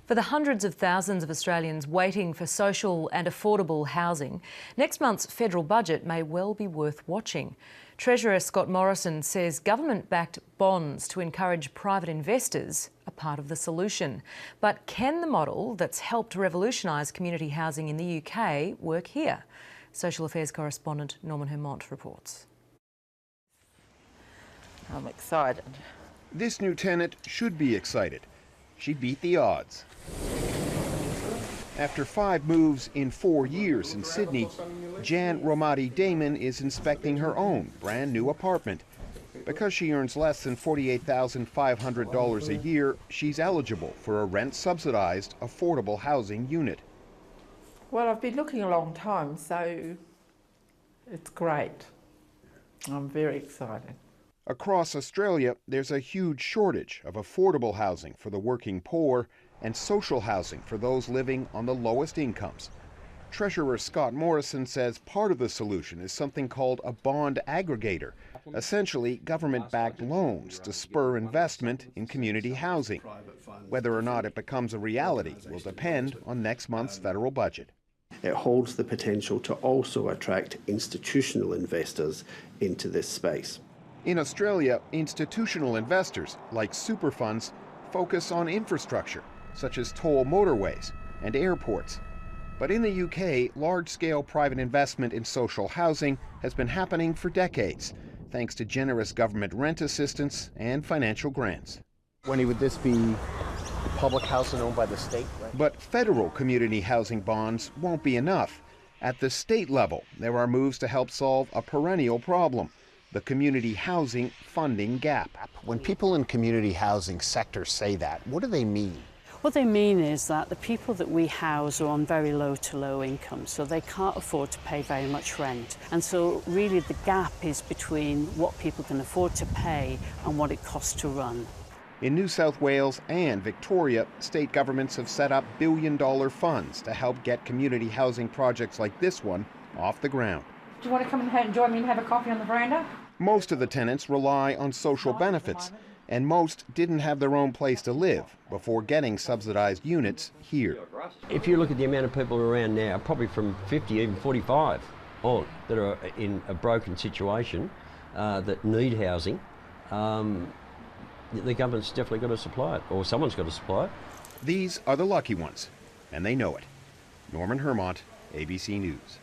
For the hundreds of thousands of Australians waiting for social and affordable housing, next month's federal budget may well be worth watching. Treasurer Scott Morrison says government-backed bonds to encourage private investors are part of the solution. But can the model that's helped revolutionise community housing in the UK work here? Social Affairs correspondent Norman Hermont reports. I'm excited. This new tenant should be excited. She beat the odds. After 5 moves in 4 years in Sydney, Jan Romati Damon is inspecting her own brand new apartment. Because she earns less than $48,500 a year, she's eligible for a rent-subsidized, affordable housing unit. Well, I've been looking a long time, so it's great. I'm very excited. Across Australia, there's a huge shortage of affordable housing for the working poor and social housing for those living on the lowest incomes. Treasurer Scott Morrison says part of the solution is something called a bond aggregator, essentially government-backed loans to spur investment in community housing. Whether or not it becomes a reality will depend on next month's federal budget. It holds the potential to also attract institutional investors into this space. In Australia, institutional investors, like super funds, focus on infrastructure, such as toll motorways and airports. But in the UK, large-scale private investment in social housing has been happening for decades, thanks to generous government rent assistance and financial grants. When would this be public housing owned by the state? Right? But federal community housing bonds won't be enough. At the state level, there are moves to help solve a perennial problem: the community housing funding gap. When people in community housing sectors say that, what do they mean? What they mean is that the people that we house are on very low to low income, so they can't afford to pay very much rent. And so really the gap is between what people can afford to pay and what it costs to run. In New South Wales and Victoria, state governments have set up billion-dollar funds to help get community housing projects like this one off the ground. Do you want to come and join me and have a coffee on the veranda? Most of the tenants rely on social benefits, and most didn't have their own place to live before getting subsidized units here. If you look at the amount of people around now, probably from 50, even 45 on, that are in a broken situation, that need housing, the government's definitely got to supply it, or someone's got to supply it. These are the lucky ones, and they know it. Norman Hermont, ABC News.